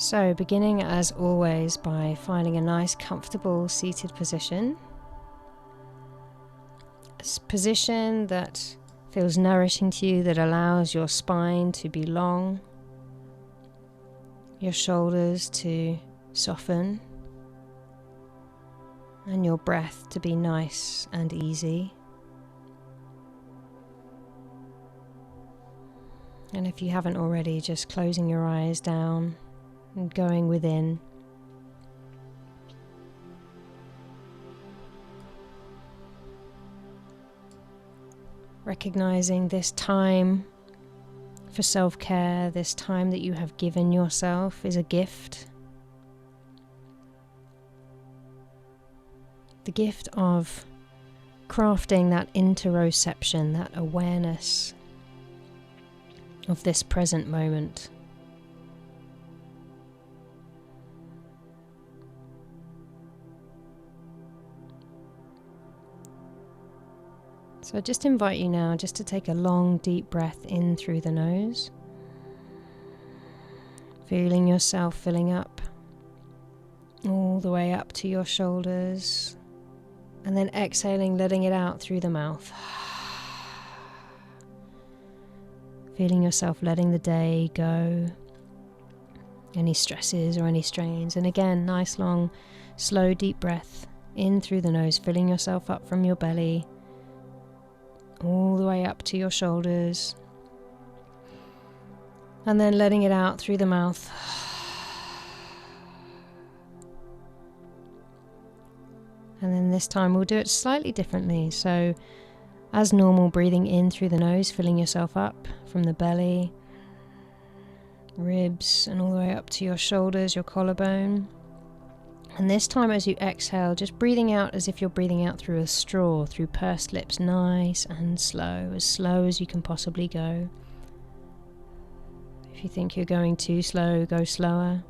So, beginning as always by finding a nice, comfortable seated position. A position that feels nourishing to you, that allows your spine to be long, your shoulders to soften, and your breath to be nice and easy. And if you haven't already, just closing your eyes down and going within. Recognizing this time for self-care, this time that you have given yourself, is a gift. The gift of crafting that interoception, that awareness of this present moment. So I just invite you now just to take a long, deep breath in through the nose, feeling yourself filling up all the way up to your shoulders, and then exhaling, letting it out through the mouth. Feeling yourself letting the day go, any stresses or any strains. And again, nice, long, slow, deep breath in through the nose, filling yourself up from your belly all the way up to your shoulders, and then letting it out through the mouth. And then this time we'll do it slightly differently. So as normal, breathing in through the nose, filling yourself up from the belly, ribs, and all the way up to your shoulders, your collarbone. And this time as you exhale, just breathing out as if you're breathing out through a straw, through pursed lips, nice and slow as you can possibly go. If you think you're going too slow, go slower.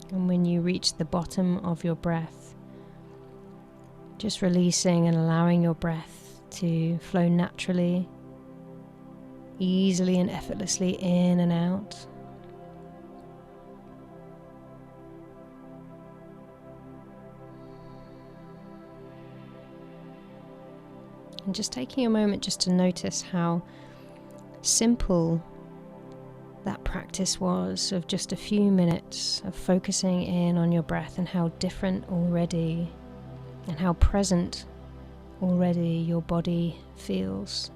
And when you reach the bottom of your breath, just releasing and allowing your breath to flow naturally, easily and effortlessly in and out. And just taking a moment just to notice how simple that practice was, of just a few minutes of focusing in on your breath, and how different already and how present already your body feels.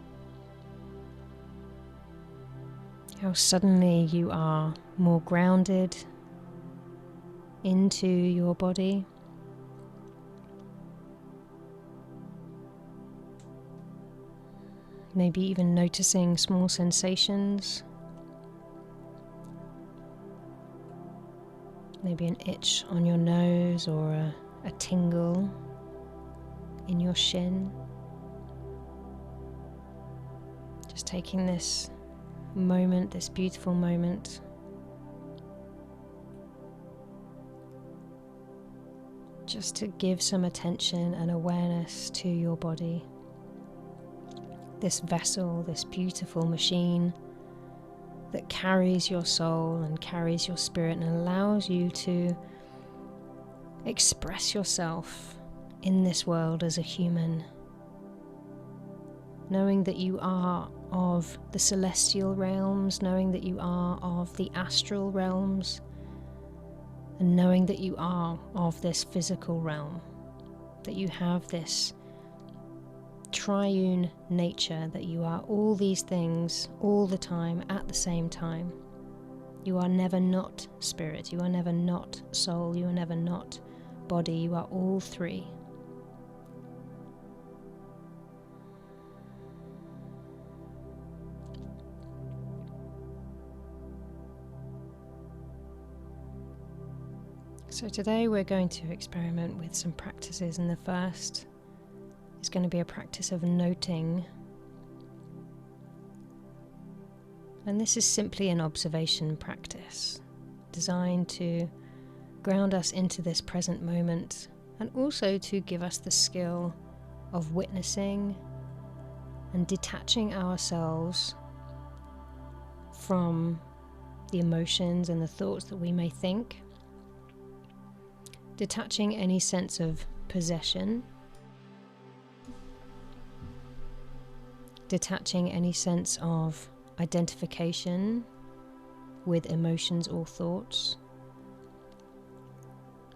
How suddenly you are more grounded into your body. Maybe even noticing small sensations. Maybe an itch on your nose, or a tingle in your shin. Just taking this moment, this beautiful moment, just to give some attention and awareness to your body. This vessel, this beautiful machine that carries your soul and carries your spirit and allows you to express yourself in this world as a human, knowing that you are of the celestial realms, knowing that you are of the astral realms, and knowing that you are of this physical realm, that you have this triune nature, that you are all these things all the time at the same time. You are never not spirit, you are never not soul, you are never not body, you are all three. So today we're going to experiment with some practices, and the first is going to be a practice of noting. And this is simply an observation practice designed to ground us into this present moment, and also to give us the skill of witnessing and detaching ourselves from the emotions and the thoughts that we may think, detaching any sense of possession, detaching any sense of identification with emotions or thoughts.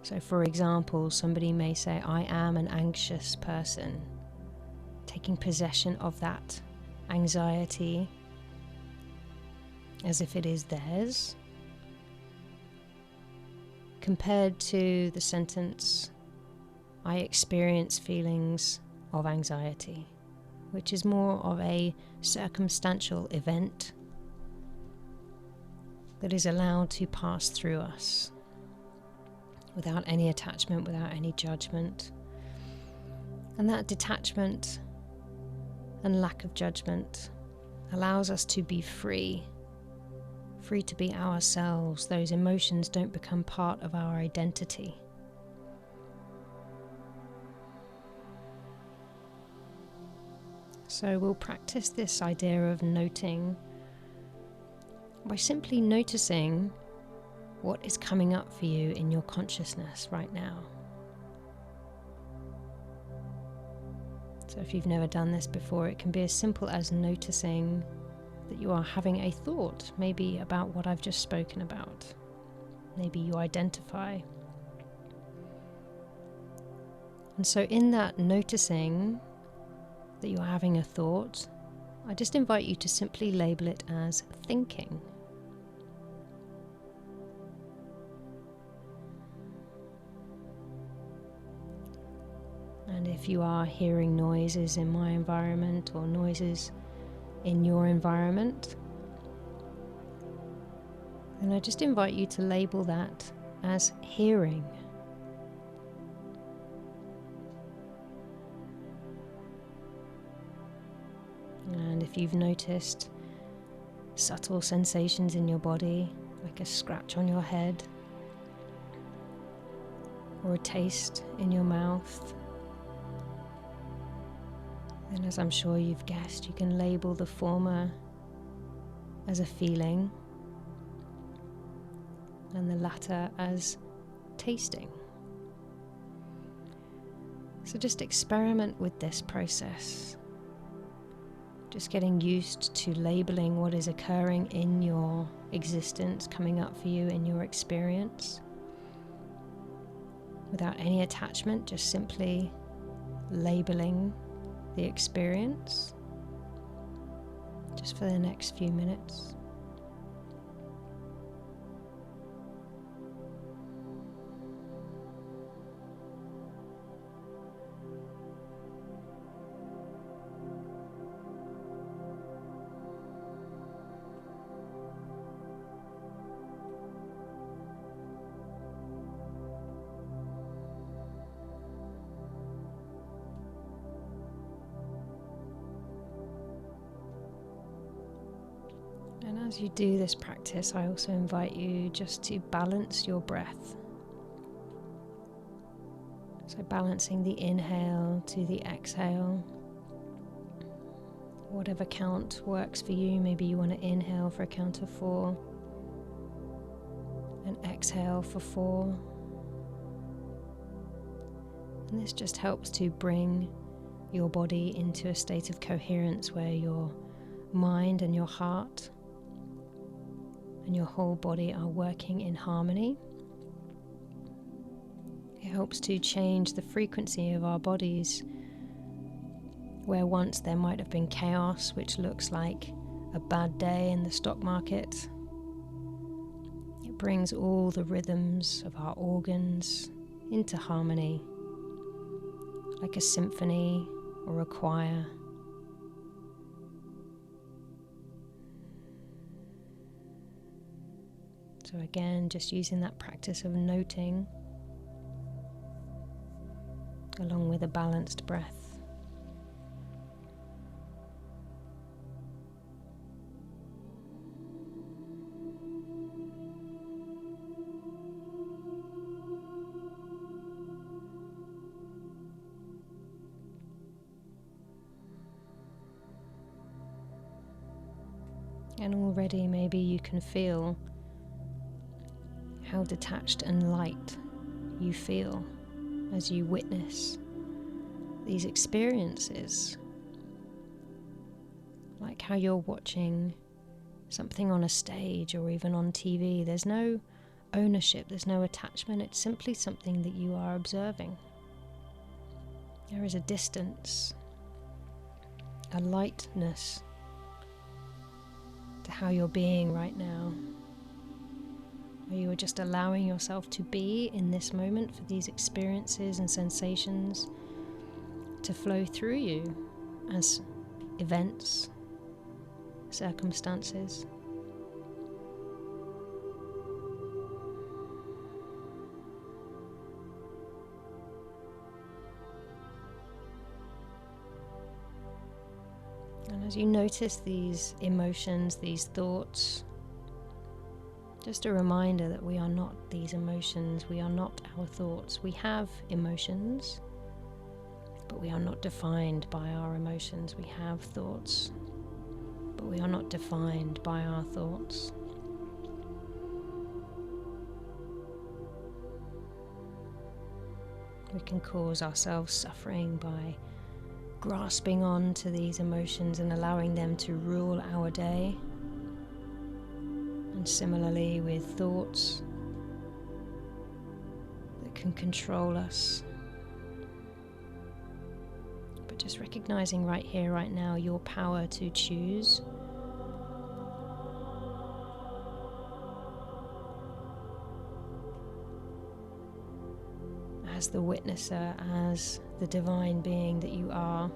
So for example, somebody may say, I am an anxious person, taking possession of that anxiety as if it is theirs, compared to the sentence, I experience feelings of anxiety, which is more of a circumstantial event that is allowed to pass through us without any attachment, without any judgment. And that detachment and lack of judgment allows us to be free to be ourselves. Those emotions don't become part of our identity. So we'll practice this idea of noting by simply noticing what is coming up for you in your consciousness right now. So if you've never done this before, it can be as simple as noticing that you are having a thought, maybe about what I've just spoken about. Maybe you identify. And so in that noticing that you're having a thought, I just invite you to simply label it as thinking. And if you are hearing noises in my environment or noises in your environment, then I just invite you to label that as hearing. And if you've noticed subtle sensations in your body, like a scratch on your head or a taste in your mouth, then as I'm sure you've guessed, you can label the former as a feeling and the latter as tasting. So just experiment with this process. Just getting used to labeling what is occurring in your existence, coming up for you in your experience, without any attachment, just simply labeling the experience, just for the next few minutes. And as you do this practice, I also invite you just to balance your breath. So balancing the inhale to the exhale. Whatever count works for you. Maybe you want to inhale for a count of 4 and exhale for 4. And this just helps to bring your body into a state of coherence where your mind and your heart and your whole body are working in harmony. It helps to change the frequency of our bodies, where once there might have been chaos, which looks like a bad day in the stock market. It brings all the rhythms of our organs into harmony, like a symphony or a choir. So again, just using that practice of noting along with a balanced breath. And already maybe you can feel how detached and light you feel as you witness these experiences. Like how you're watching something on a stage or even on TV. There's no ownership, there's no attachment, it's simply something that you are observing. There is a distance, a lightness to how you're being right now. Where you are just allowing yourself to be in this moment for these experiences and sensations to flow through you as events, circumstances. And as you notice these emotions, these thoughts, just a reminder that we are not these emotions, we are not our thoughts. We have emotions, but we are not defined by our emotions. We have thoughts, but we are not defined by our thoughts. We can cause ourselves suffering by grasping on to these emotions and allowing them to rule our day. And similarly with thoughts that can control us. But just recognizing right here, right now, your power to choose. As the witnesser, as the divine being that you are.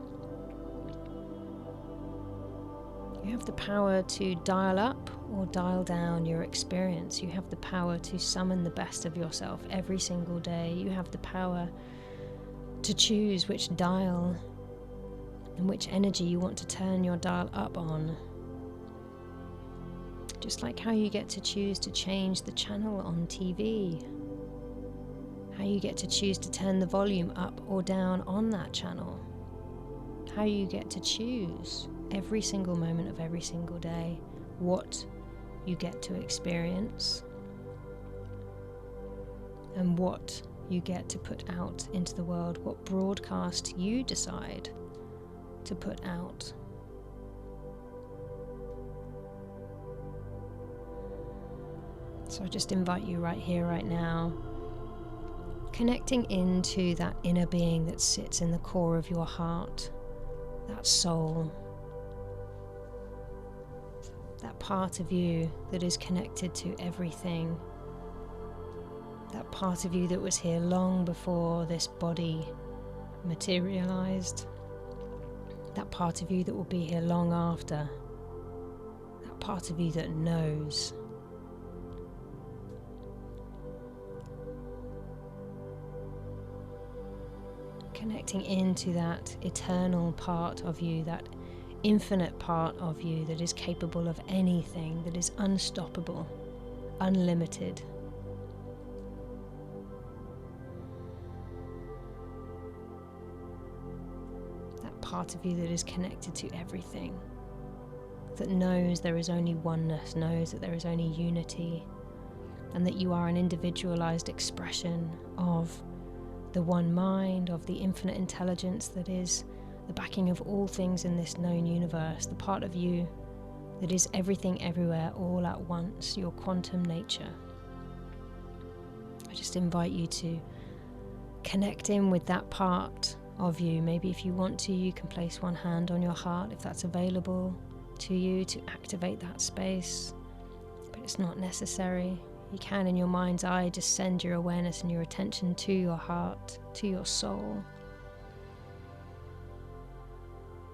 You have the power to dial up or dial down your experience. You have the power to summon the best of yourself every single day. You have the power to choose which dial and which energy you want to turn your dial up on. Just like how you get to choose to change the channel on TV. How you get to choose to turn the volume up or down on that channel. How you get to choose every single moment of every single day what you get to experience and what you get to put out into the world, what broadcast you decide to put out. So I just invite you right here, right now, connecting into that inner being that sits in the core of your heart, that soul, that part of you that is connected to everything, that part of you that was here long before this body materialized, that part of you that will be here long after, that part of you that knows. Connecting into that eternal part of you, that infinite part of you that is capable of anything, that is unstoppable, unlimited. That part of you that is connected to everything, that knows there is only oneness, knows that there is only unity, and that you are an individualized expression of the one mind, of the infinite intelligence that is the backing of all things in this known universe, the part of you that is everything everywhere all at once, your quantum nature. I just invite you to connect in with that part of you. Maybe if you want to, you can place one hand on your heart if that's available to you to activate that space, but it's not necessary. You can, in your mind's eye, just send your awareness and your attention to your heart, to your soul.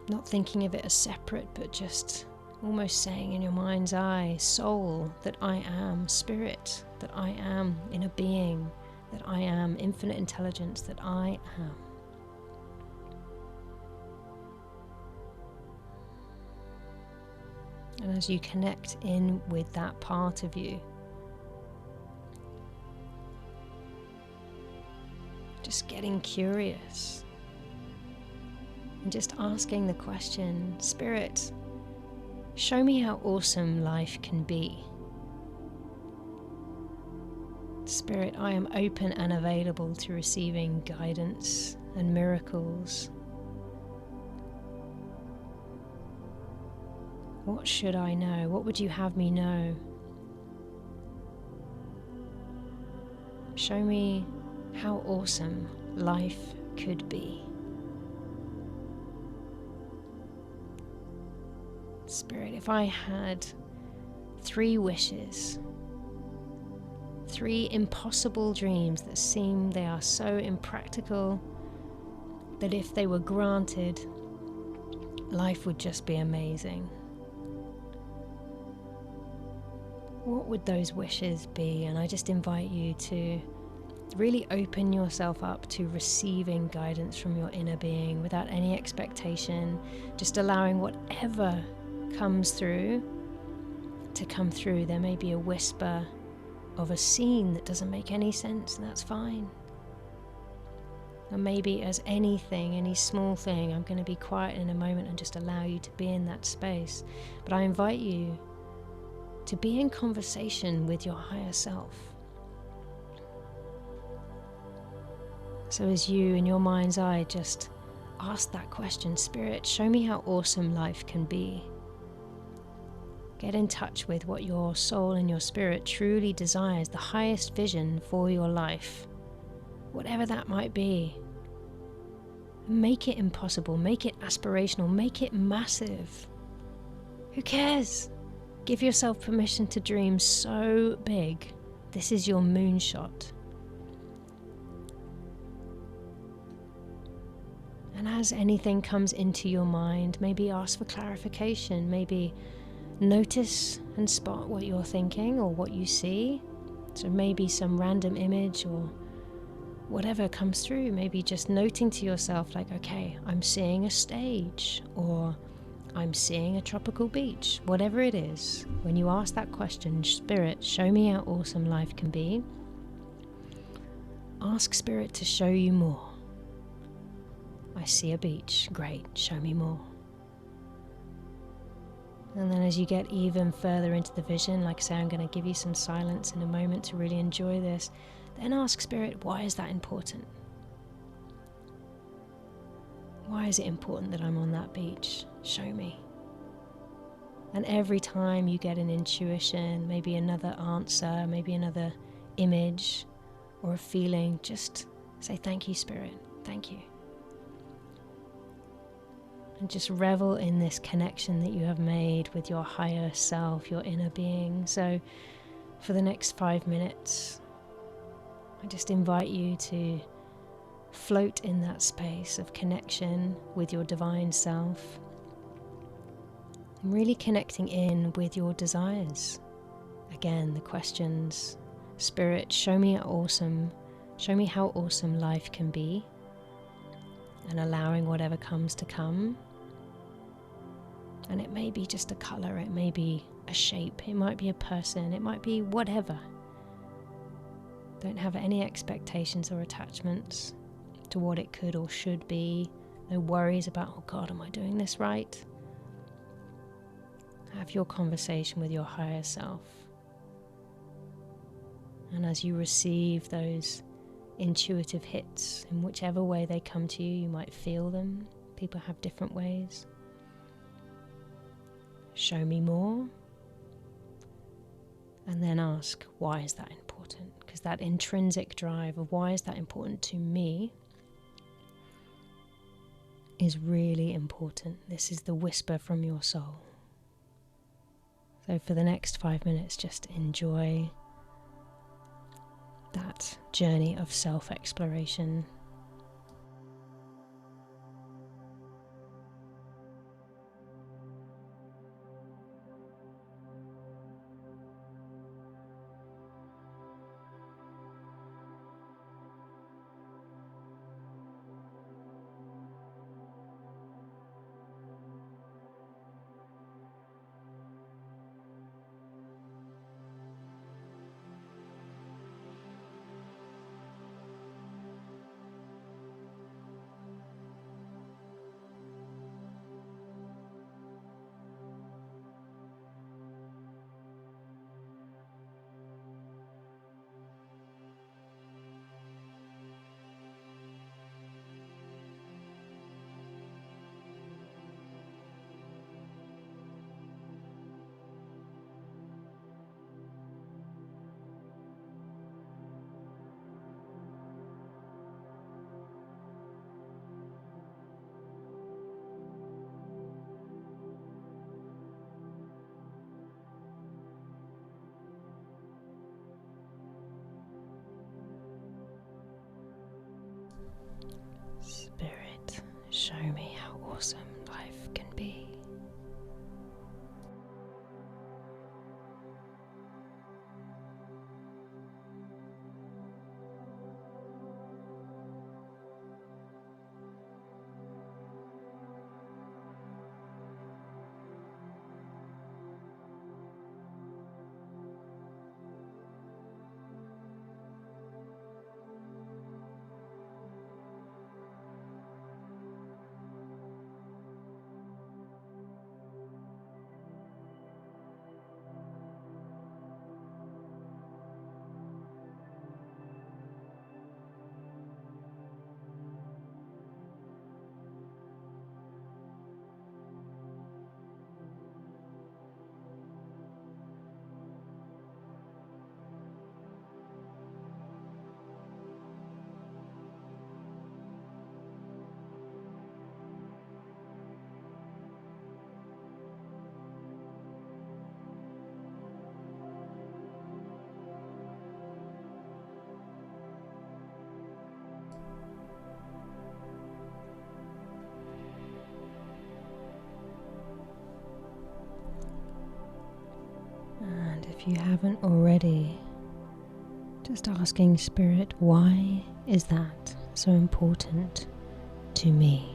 Not thinking of it as separate, but just almost saying in your mind's eye, soul, that I am, spirit, that I am, inner being, that I am, infinite intelligence, that I am. And as you connect in with that part of you, just getting curious and just asking the question, Spirit, Show me how awesome life can be. Spirit, I am open and available to receiving guidance and miracles. What should I know? What would you have me know? Show me how awesome life could be. Spirit, if I had 3 wishes, 3 impossible dreams that seem they are so impractical that if they were granted, life would just be amazing. What would those wishes be? And I just invite you to really open yourself up to receiving guidance from your inner being without any expectation, just allowing whatever comes through to come through. There may be a whisper of a scene that doesn't make any sense, and that's fine. Or maybe as anything, any small thing, I'm going to be quiet in a moment and just allow you to be in that space. But I invite you to be in conversation with your higher self. So as you, in your mind's eye, just ask that question, Spirit, show me how awesome life can be. Get in touch with what your soul and your spirit truly desires, the highest vision for your life, whatever that might be. Make it impossible, make it aspirational, make it massive. Who cares? Give yourself permission to dream so big. This is your moonshot. And as anything comes into your mind, maybe ask for clarification, maybe notice and spot what you're thinking or what you see. So maybe some random image or whatever comes through, maybe just noting to yourself like, okay, I'm seeing a stage, or I'm seeing a tropical beach, whatever it is. When you ask that question, Spirit, show me how awesome life can be, ask Spirit to show you more. I see a beach, great, show me more. And then as you get even further into the vision, like I say, I'm going to give you some silence in a moment to really enjoy this. Then ask Spirit, why is that important? Why is it important that I'm on that beach? Show me. And every time you get an intuition, maybe another answer, maybe another image or a feeling, just say, thank you, Spirit, thank you. And just revel in this connection that you have made with your higher self, your inner being. So for the next 5 minutes, I just invite you to float in that space of connection with your divine self, and really connecting in with your desires. Again, the questions, Spirit, show me how awesome life can be, and allowing whatever comes to come. And it may be just a color, it may be a shape, it might be a person, it might be whatever. Don't have any expectations or attachments to what it could or should be. No worries about, oh God, am I doing this right? Have your conversation with your higher self. And as you receive those intuitive hits, in whichever way they come to you, you might feel them. People have different ways. Show me more. And then ask, why is that important? Because that intrinsic drive of why is that important to me is really important. This is the whisper from your soul. So for the next 5 minutes, just enjoy that journey of self-exploration. Spirit, show me how awesome life can be. And if you haven't already, just asking Spirit, why is that so important to me?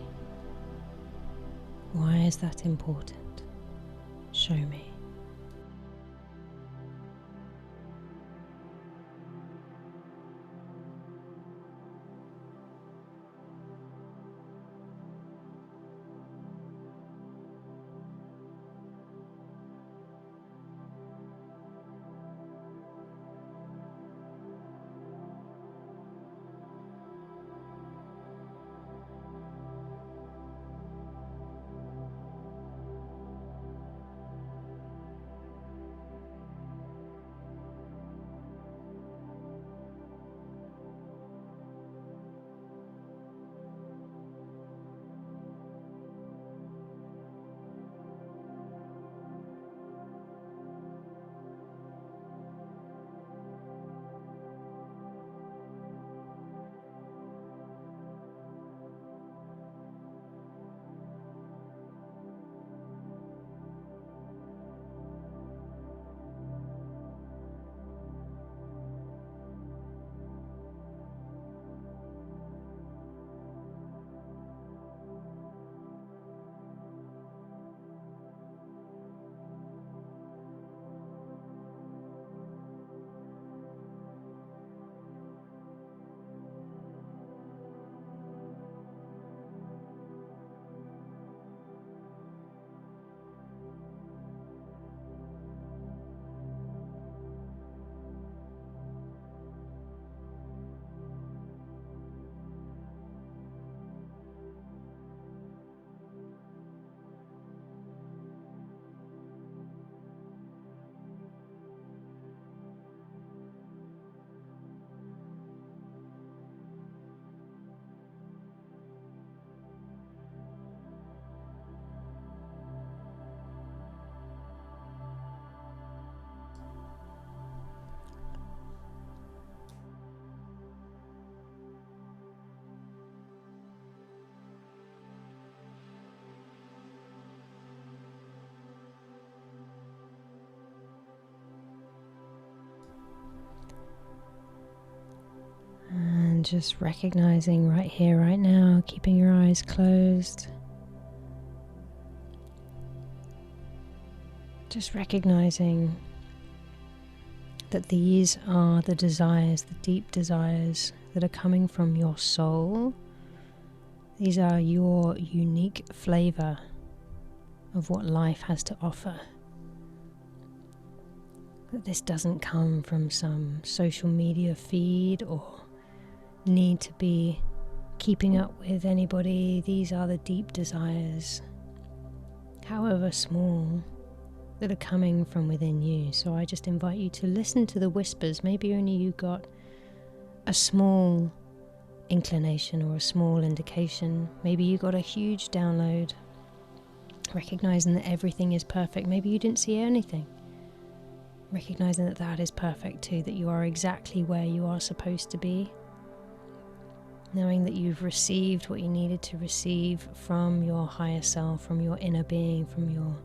Why is that important? Show me. And just recognizing right here, right now, keeping your eyes closed. Just recognizing that these are the desires, the deep desires that are coming from your soul. These are your unique flavor of what life has to offer. That this doesn't come from some social media feed or need to be keeping up with anybody. These are the deep desires, however small, that are coming from within you. So I just invite you to listen to the whispers. Maybe only you got a small inclination or a small indication. Maybe you got a huge download, recognizing that everything is perfect. Maybe you didn't see anything. Recognizing that that is perfect too, that you are exactly where you are supposed to be. knowing that you've received what you needed to receive from your higher self, from your inner being, from your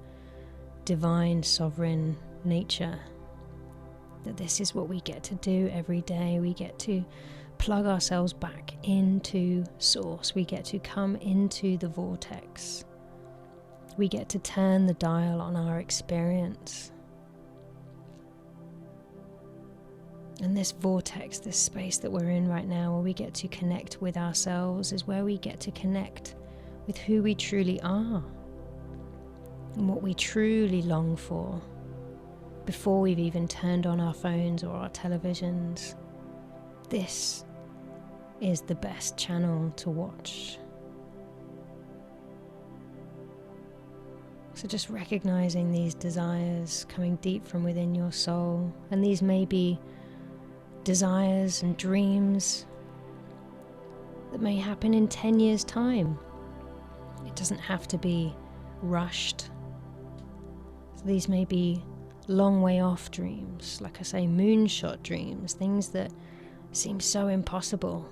divine sovereign nature. That this is what we get to do every day. We get to plug ourselves back into source. We get to come into the vortex. We get to turn the dial on our experience. And this vortex, this space that we're in right now, where we get to connect with ourselves, is where we get to connect with who we truly are and what we truly long for before we've even turned on our phones or our televisions. This is the best channel to watch. So just recognizing these desires coming deep from within your soul, and these may be desires and dreams that may happen in 10 years' time. It doesn't have to be rushed. So these may be long way off dreams, like I say, moonshot dreams, things that seem so impossible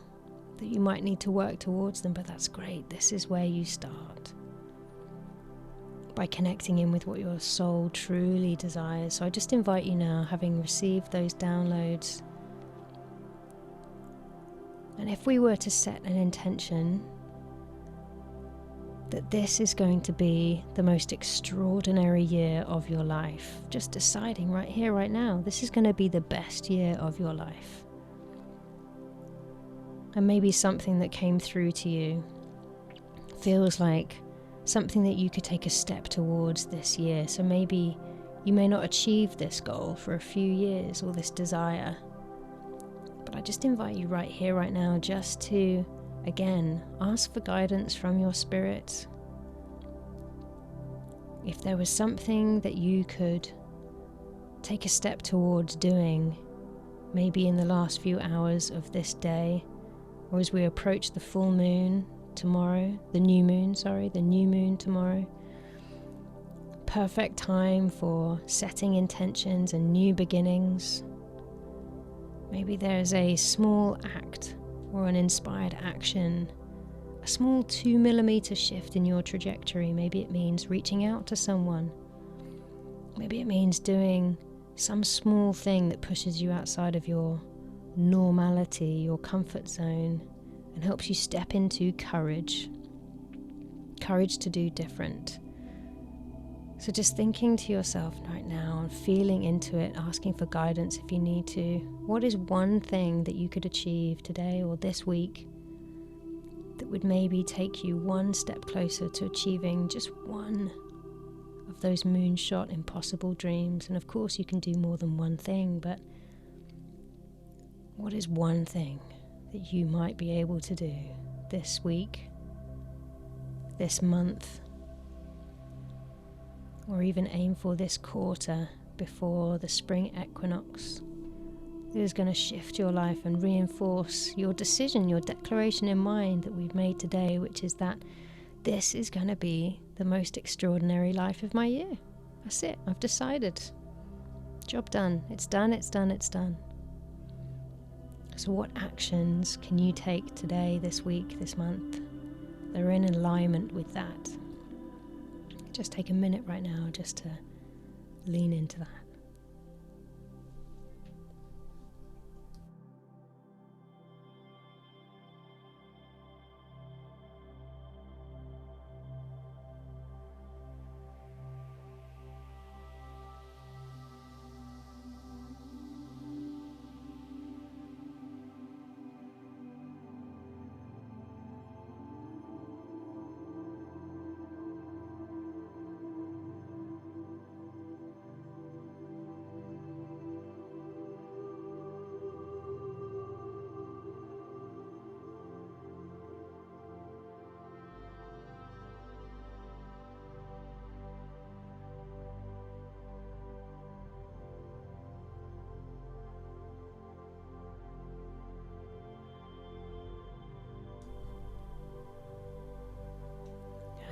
that you might need to work towards them, but that's great. This is where you start, by connecting in with what your soul truly desires. So I just invite you now, having received those downloads, and if we were to set an intention that this is going to be the most extraordinary year of your life, just deciding right here, right now, this is going to be the best year of your life. And maybe something that came through to you feels like something that you could take a step towards this year. So maybe you may not achieve this goal for a few years, or this desire, but I just invite you right here, right now, just to, again, ask for guidance from your spirit. If there was something that you could take a step towards doing, maybe in the last few hours of this day, or as we approach the full moon tomorrow, the new moon tomorrow, perfect time for setting intentions and new beginnings. Maybe there's a small act or an inspired action, a small 2 millimeter shift in your trajectory. Maybe it means reaching out to someone. Maybe it means doing some small thing that pushes you outside of your normality, your comfort zone, and helps you step into courage to do different. So just thinking to yourself right now and feeling into it, asking for guidance if you need to. What is one thing that you could achieve today or this week that would maybe take you one step closer to achieving just one of those moonshot impossible dreams? And of course you can do more than one thing, but what is one thing that you might be able to do this week, this month, or even aim for this quarter before the spring equinox, that is going to shift your life and reinforce your decision, your declaration in mind that we've made today, which is that this is going to be the most extraordinary life of my year. That's it. I've decided. Job done. It's done, it's done, it's done. So what actions can you take today, this week, this month, that are in alignment with that? Just take a minute right now just to lean into that.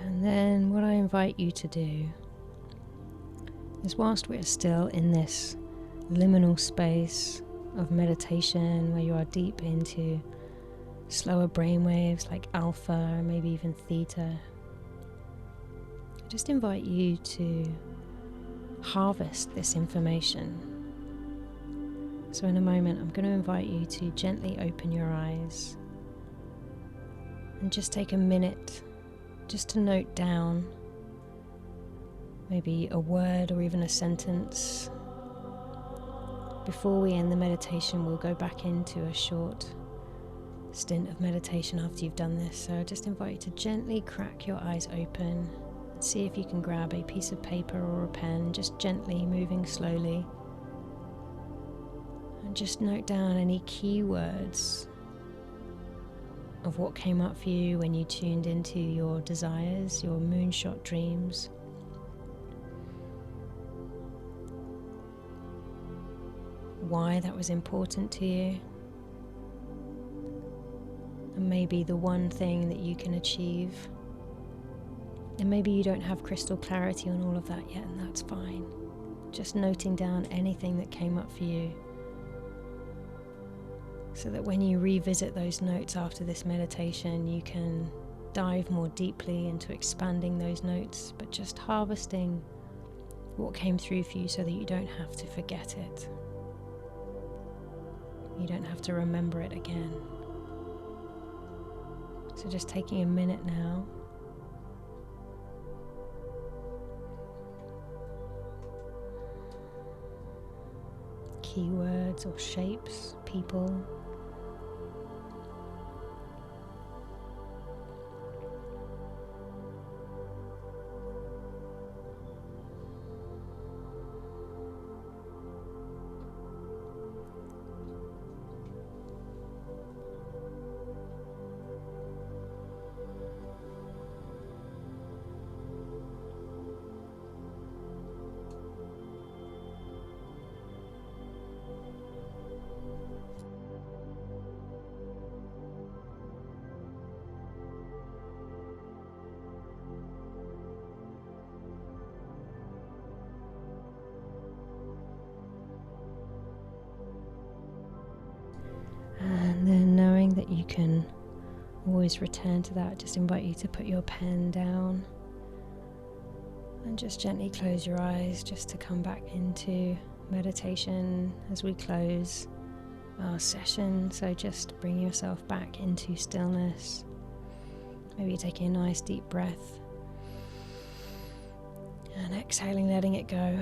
And then what I invite you to do is, whilst we're still in this liminal space of meditation where you are deep into slower brain waves like alpha or maybe even theta. I just invite you to harvest this information. So in a moment, I'm going to invite you to gently open your eyes and just take a minute just to note down maybe a word or even a sentence. Before we end the meditation, we'll go back into a short stint of meditation after you've done this. So I just invite you to gently crack your eyes open and see if you can grab a piece of paper or a pen, just gently moving slowly. And just note down any keywords of what came up for you when you tuned into your desires, your moonshot dreams. Why that was important to you. And maybe the one thing that you can achieve. And maybe you don't have crystal clarity on all of that yet, and that's fine. Just noting down anything that came up for you, so that when you revisit those notes after this meditation, you can dive more deeply into expanding those notes, but just harvesting what came through for you so that you don't have to forget it. You don't have to remember it again. So just taking a minute now. Keywords or shapes, people. And then knowing that you can always return to that, just invite you to put your pen down and just gently close your eyes just to come back into meditation as we close our session. So just bring yourself back into stillness. Maybe taking a nice deep breath and exhaling, letting it go.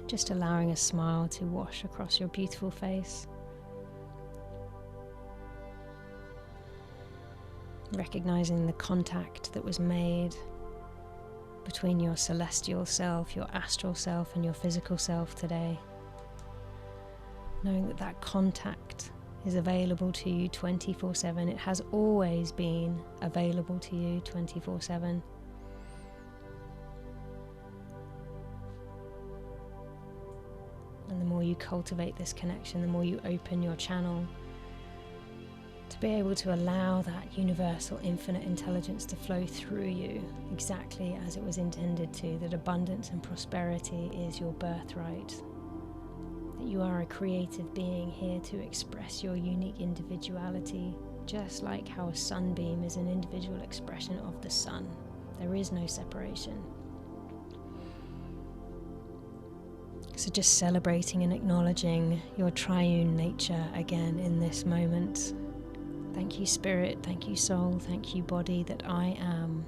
Just allowing a smile to wash across your beautiful face. Recognizing the contact that was made between your celestial self, your astral self, and your physical self today. Knowing that that contact is available to you 24/7. It has always been available to you 24/7. And the more you cultivate this connection, the more you open your channel to be able to allow that universal infinite intelligence to flow through you exactly as it was intended to, that abundance and prosperity is your birthright, that you are a creative being here to express your unique individuality, just like how a sunbeam is an individual expression of the sun. There is no separation. So just celebrating and acknowledging your triune nature again in this moment. Thank you, Spirit. Thank you, Soul. Thank you, Body, that I am.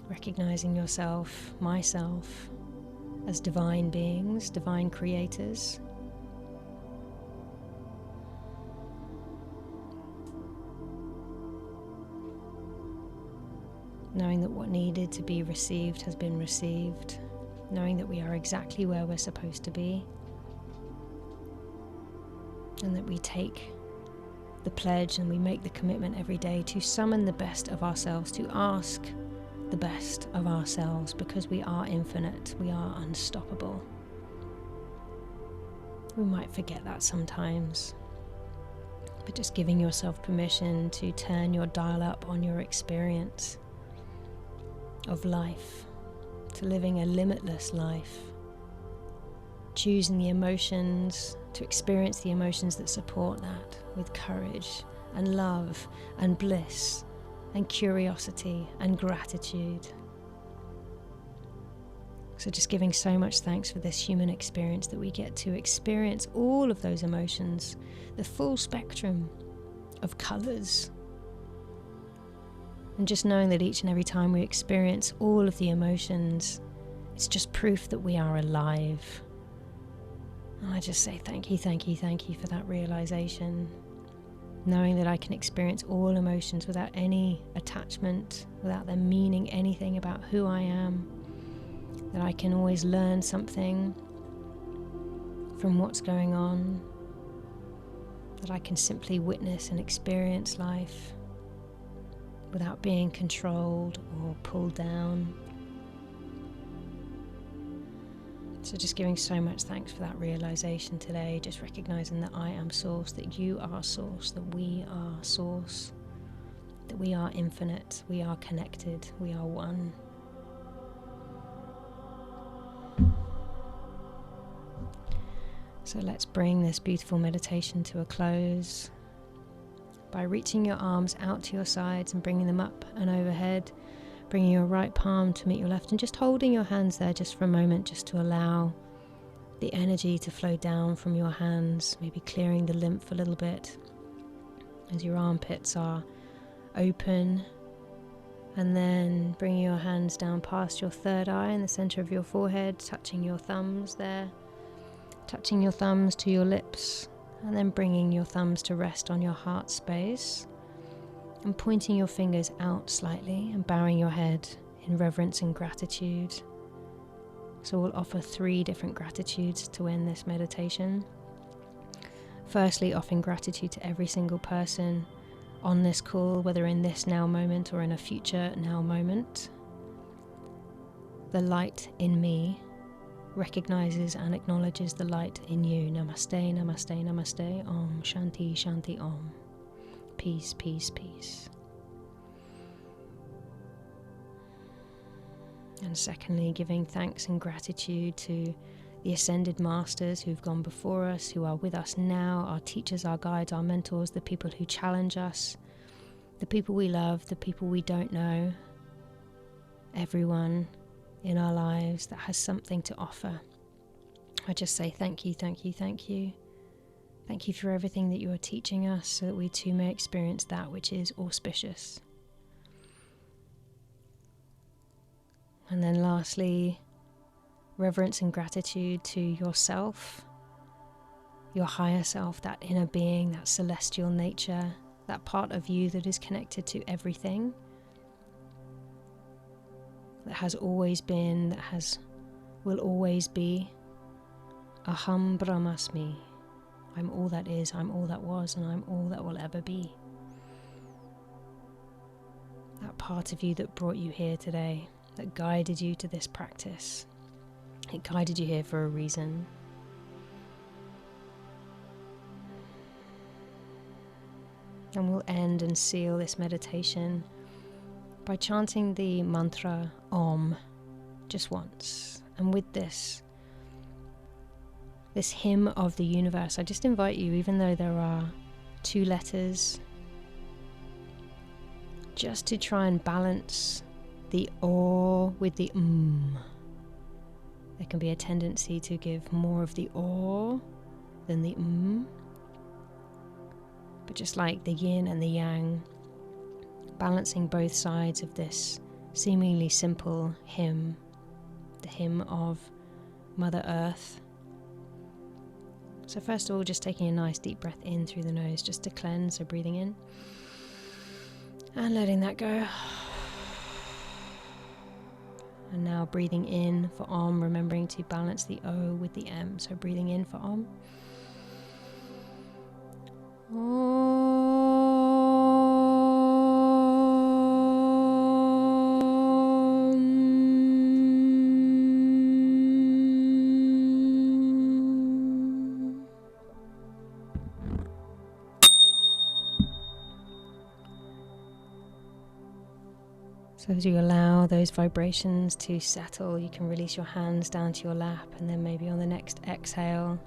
Recognizing yourself, myself, as divine beings, divine creators. Knowing that what needed to be received has been received. Knowing that we are exactly where we're supposed to be, and that we take the pledge and we make the commitment every day to summon the best of ourselves, to ask the best of ourselves, because we are infinite, we are unstoppable. We might forget that sometimes, but just giving yourself permission to turn your dial up on your experience of life, to living a limitless life, choosing the emotions to experience the emotions that support that with courage and love and bliss and curiosity and gratitude. So just giving so much thanks for this human experience, that we get to experience all of those emotions, the full spectrum of colours. And just knowing that each and every time we experience all of the emotions, it's just proof that we are alive. And I just say thank you, thank you, thank you for that realization. Knowing that I can experience all emotions without any attachment, without them meaning anything about who I am. That I can always learn something from what's going on. That I can simply witness and experience life without being controlled or pulled down. So just giving so much thanks for that realization today, just recognizing that I am source, that you are source, that we are source, that we are infinite, we are connected, we are one. So let's bring this beautiful meditation to a close by reaching your arms out to your sides and bringing them up and overhead, bringing your right palm to meet your left and just holding your hands there just for a moment, just to allow the energy to flow down from your hands, maybe clearing the lymph a little bit as your armpits are open, and then bringing your hands down past your third eye in the center of your forehead, touching your thumbs there, touching your thumbs to your lips, and then bringing your thumbs to rest on your heart space and pointing your fingers out slightly and bowing your head in reverence and gratitude. So we'll offer 3 different gratitudes to end this meditation. Firstly, offering gratitude to every single person on this call, whether in this now moment or in a future now moment. The light in me recognizes and acknowledges the light in you. Namaste, namaste, namaste. Om, shanti, shanti, om. Peace, peace, peace. And secondly, giving thanks and gratitude to the ascended masters who've gone before us, who are with us now, our teachers, our guides, our mentors, the people who challenge us, the people we love, the people we don't know, everyone in our lives that has something to offer. I just say thank you, thank you, thank you. Thank you for everything that you are teaching us, so that we too may experience that which is auspicious. And then lastly, reverence and gratitude to yourself, your higher self, that inner being, that celestial nature, that part of you that is connected to everything, that has always been, will always be. Aham Brahmasmi. I'm all that is, I'm all that was, and I'm all that will ever be. That part of you that brought you here today, that guided you to this practice. It guided you here for a reason. And we'll end and seal this meditation by chanting the mantra Om just once. And with this hymn of the universe, I just invite you, even though there are 2 letters, just to try and balance the O with the There can be a tendency to give more of the O than the But just like the yin and the yang, balancing both sides of this seemingly simple hymn, the hymn of Mother Earth. So first of all, just taking a nice deep breath in through the nose, just to cleanse, so breathing in and letting that go. And now breathing in for Om, remembering to balance the O with the M. So breathing in for Om. So as you allow those vibrations to settle, you can release your hands down to your lap, and then maybe on the next exhale,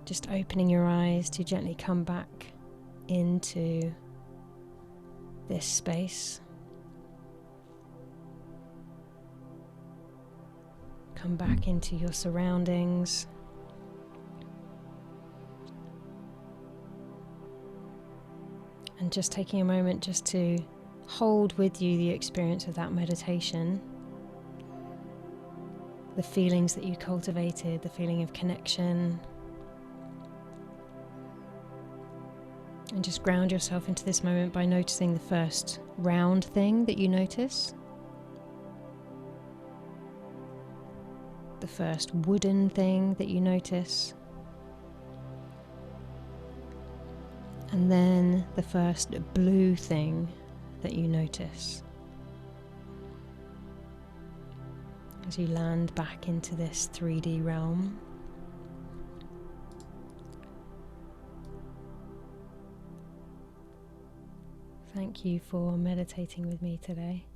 Just opening your eyes to gently come back into this space. Come back into your surroundings. And just taking a moment just to hold with you the experience of that meditation. The feelings that you cultivated, the feeling of connection. And just ground yourself into this moment by noticing the first round thing that you notice. The first wooden thing that you notice. And then the first blue thing that you notice. As you land back into this 3D realm. Thank you for meditating with me today.